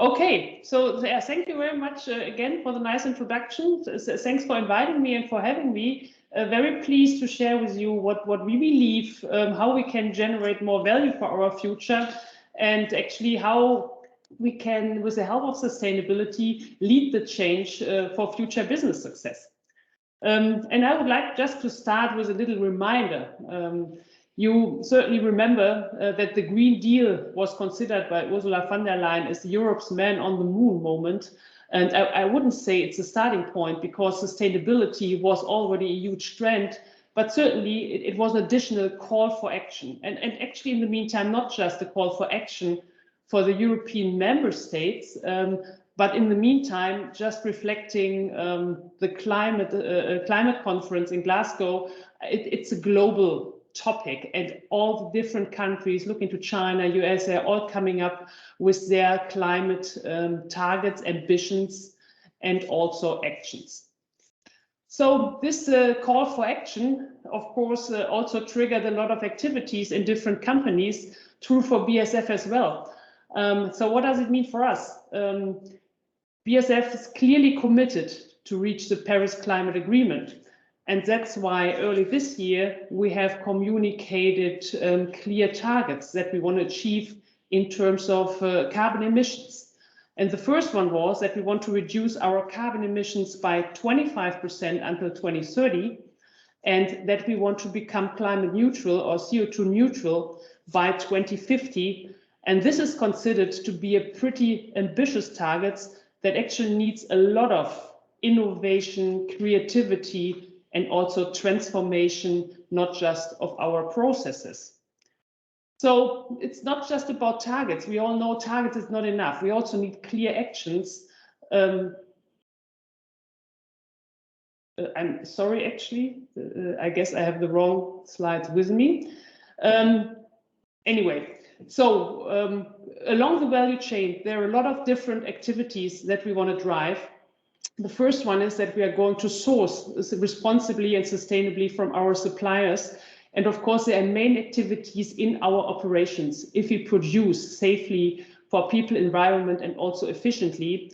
Okay, so thank you very much again for the nice introduction. Thanks for inviting me and for having me. Very pleased to share with you what we believe, how we can generate more value for our future, and actually how we can, with the help of sustainability, lead the change for future business success. And I would like just to start with a little reminder. You certainly remember that the Green Deal was considered by Ursula von der Leyen as Europe's man on the moon moment. And I wouldn't say it's a starting point, because sustainability was already a huge trend, but certainly it was an additional call for action. And actually, in the meantime, not just a call for action for the European member states, but in the meantime, just reflecting the climate conference in Glasgow, it's a global topic, and all the different countries, looking to China, US, they're all coming up with their climate targets, ambitions, and also actions. So this call for action, of course, also triggered a lot of activities in different companies, true for BASF as well. So what does it mean for us? BASF is clearly committed to reach the Paris Climate Agreement. And that's why early this year, we have communicated clear targets that we want to achieve in terms of carbon emissions. And the first one was that we want to reduce our carbon emissions by 25% until 2030, and that we want to become climate neutral or CO2 neutral by 2050. And this is considered to be a pretty ambitious target that actually needs a lot of innovation, creativity, and also transformation, not just of our processes. So it's not just about targets. We all know targets is not enough. We also need clear actions. I'm sorry, actually, I guess I have the wrong slides with me. Anyway, so along the value chain, there are a lot of different activities that we want to drive. The first one is that we are going to source responsibly and sustainably from our suppliers. And of course, there are main activities in our operations if we produce safely for people, environment, and also efficiently.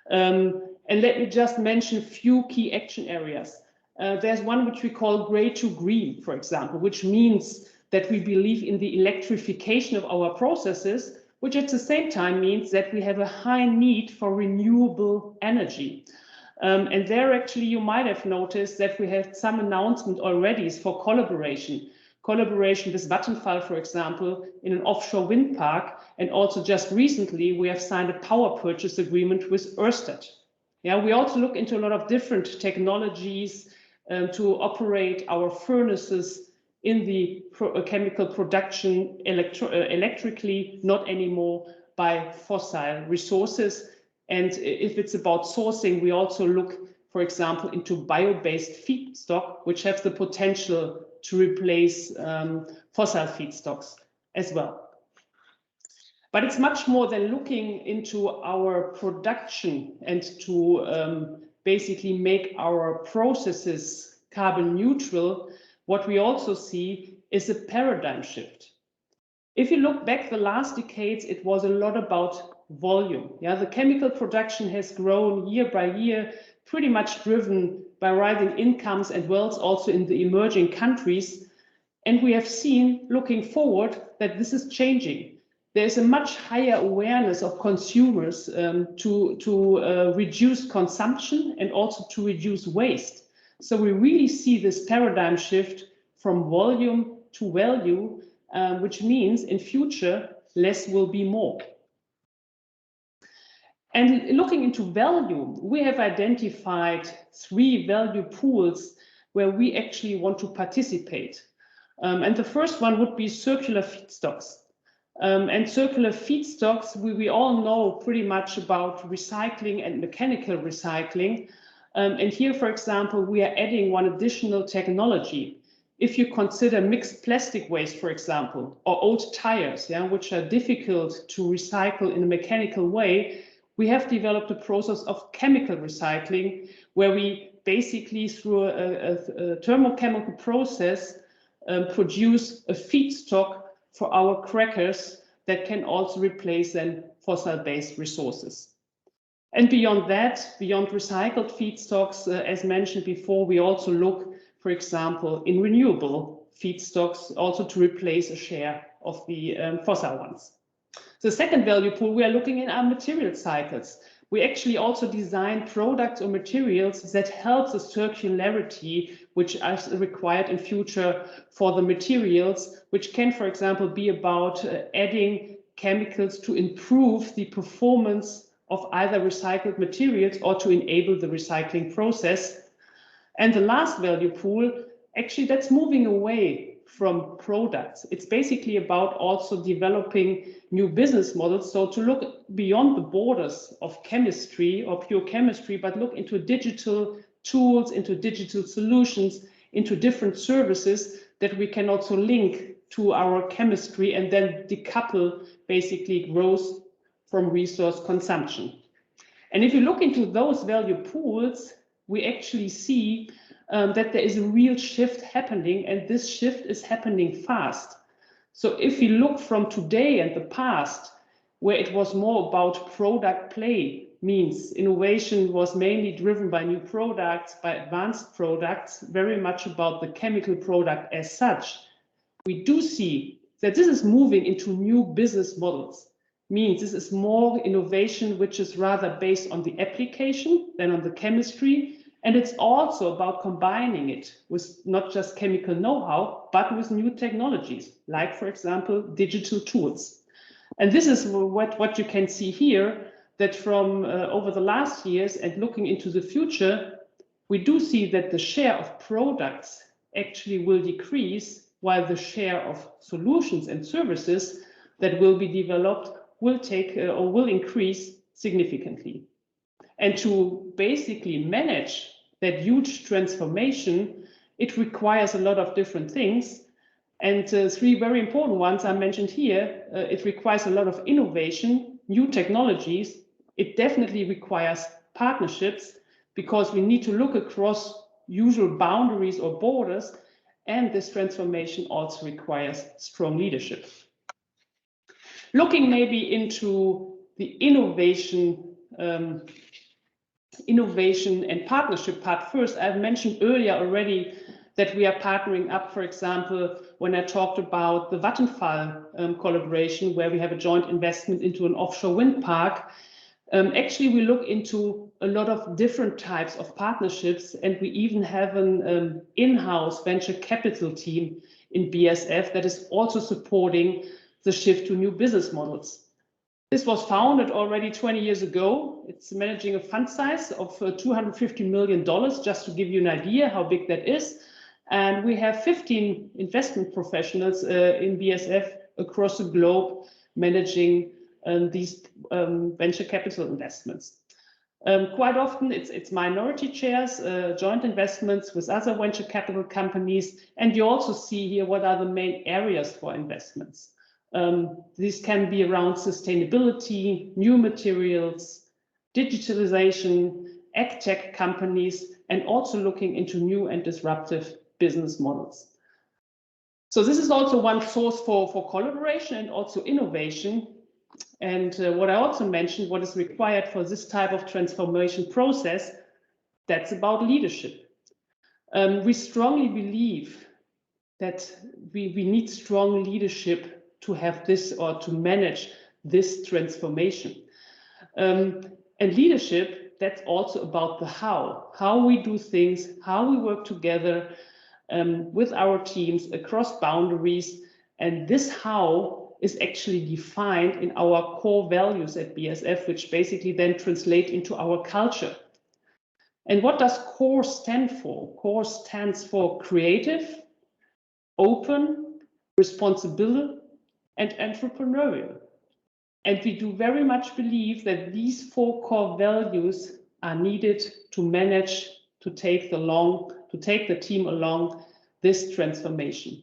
And let me just mention a few key action areas. There's one which we call gray to green, for example, which means that we believe in the electrification of our processes, which at the same time means that we have a high need for renewable energy. And there actually you might have noticed that we have some announcement already for collaboration with Vattenfall, for example, in an offshore wind park. And also just recently, we have signed a power purchase agreement with Ørsted. Yeah, we also look into a lot of different technologies to operate our furnaces in the chemical production electrically, not anymore by fossil resources. And if it's about sourcing, we also look, for example, into bio-based feedstock, which have the potential to replace fossil feedstocks as well. But it's much more than looking into our production and to basically make our processes carbon neutral. What we also see is a paradigm shift. If you look back the last decades, it was a lot about volume. Yeah, the chemical production has grown year by year, pretty much driven by rising incomes and wealth also in the emerging countries. And we have seen, looking forward, that this is changing. There's a much higher awareness of consumers to reduce consumption and also to reduce waste. So we really see this paradigm shift from volume to value, which means in future, less will be more. And looking into value, we have identified 3 value pools where we actually want to participate. And the first one would be circular feedstocks. And circular feedstocks, we all know pretty much about recycling and mechanical recycling. And here, for example, we are adding one additional technology. If you consider mixed plastic waste, for example, or old tires, yeah, which are difficult to recycle in a mechanical way, we have developed a process of chemical recycling where we basically, through a thermochemical process, produce a feedstock for our crackers that can also replace then fossil-based resources. And beyond that, beyond recycled feedstocks, as mentioned before, we also look, for example, in renewable feedstocks, also to replace a share of the fossil ones. The second value pool we are looking in are material cycles. We actually also design products or materials that help the circularity which is required in future for the materials, which can, for example, be about adding chemicals to improve the performance of either recycled materials or to enable the recycling process. And the last value pool, actually that's moving away from products. It's basically about also developing new business models. So to look beyond the borders of chemistry or pure chemistry, but look into digital tools, into digital solutions, into different services that we can also link to our chemistry and then decouple basically growth from resource consumption. And if you look into those value pools, we actually see that there is a real shift happening, and this shift is happening fast. So if you look from today and the past, where it was more about product play, means innovation was mainly driven by new products, by advanced products, very much about the chemical product as such, we do see that this is moving into new business models. Means this is more innovation which is rather based on the application than on the chemistry. And it's also about combining it with not just chemical know-how, but with new technologies, like, for example, digital tools. And this is what you can see here, that from over the last years and looking into the future, we do see that the share of products actually will decrease, while the share of solutions and services that will be developed will take or will increase significantly. And to basically manage that huge transformation, it requires a lot of different things. And three very important ones are mentioned here. It requires a lot of innovation, new technologies. It definitely requires partnerships, because we need to look across usual boundaries or borders. And this transformation also requires strong leadership. Looking maybe into the innovation and partnership part first, I've mentioned earlier already that we are partnering up, for example, when I talked about the Vattenfall collaboration, where we have a joint investment into an offshore wind park. Actually, we look into a lot of different types of partnerships, and we even have an in-house venture capital team in BASF that is also supporting the shift to new business models. This was founded already 20 years ago. It's managing a fund size of $250 million, just to give you an idea how big that is. And we have 15 investment professionals in BASF across the globe managing these venture capital investments. Quite often it's minority shares, joint investments with other venture capital companies. And you also see here what are the main areas for investments. These can be around sustainability, new materials, digitalization, ag-tech companies, and also looking into new and disruptive business models. So this is also one source for collaboration and also innovation. And what I also mentioned, what is required for this type of transformation process, that's about leadership. We strongly believe that we need strong leadership to have this or to manage this transformation. And leadership, that's also about the how we do things, how we work together with our teams across boundaries. And this how is actually defined in our core values at BASF, which basically then translate into our culture. And what does CORE stand for? CORE stands for creative, open, responsible, and entrepreneurial. And we do very much believe that these 4 core values are needed to manage, to take the team along this transformation.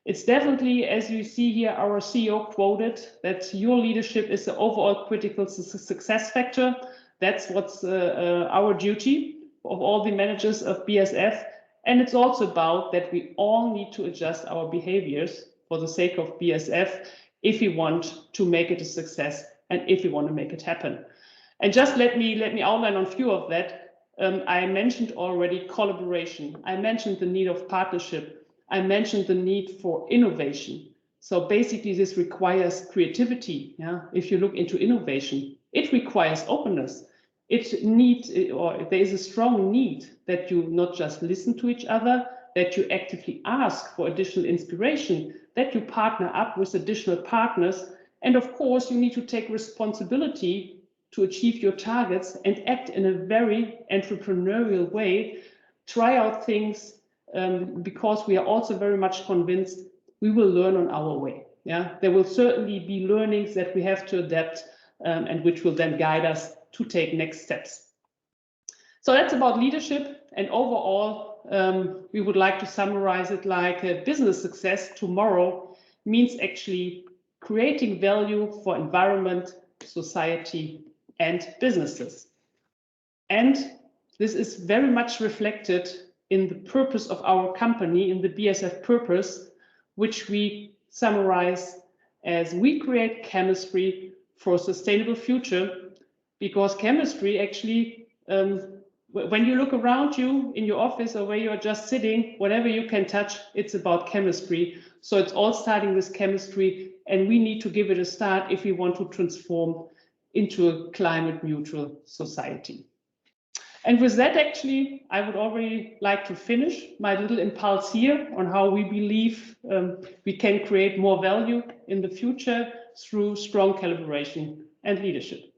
It's definitely, as you see here, our CEO quoted that your leadership is the overall critical success factor. That's what's our duty of all the managers of BASF. And it's also about that we all need to adjust our behaviors for the sake of BASF if we want to make it a success and if we want to make it happen. And just let me outline on a few of that. I mentioned already collaboration. I mentioned the need of partnership. I mentioned the need for innovation. So basically this requires creativity. Yeah? If you look into innovation, it requires openness. There is a strong need that you not just listen to each other, that you actively ask for additional inspiration, that you partner up with additional partners. And of course, you need to take responsibility to achieve your targets and act in a very entrepreneurial way, try out things, because we are also very much convinced we will learn on our way. Yeah, there will certainly be learnings that we have to adapt and which will then guide us to take next steps. So that's about leadership, and overall, we would like to summarize it like a business success tomorrow means actually creating value for environment, society, and businesses. And this is very much reflected in the purpose of our company, in the BASF purpose, which we summarize as we create chemistry for a sustainable future, because chemistry actually, when you look around you in your office or where you're just sitting, whatever you can touch, it's about chemistry. So it's all starting with chemistry, and we need to give it a start if we want to transform into a climate neutral society. And with that, actually, I would already like to finish my little impulse here on how we believe we can create more value in the future through strong collaboration and leadership.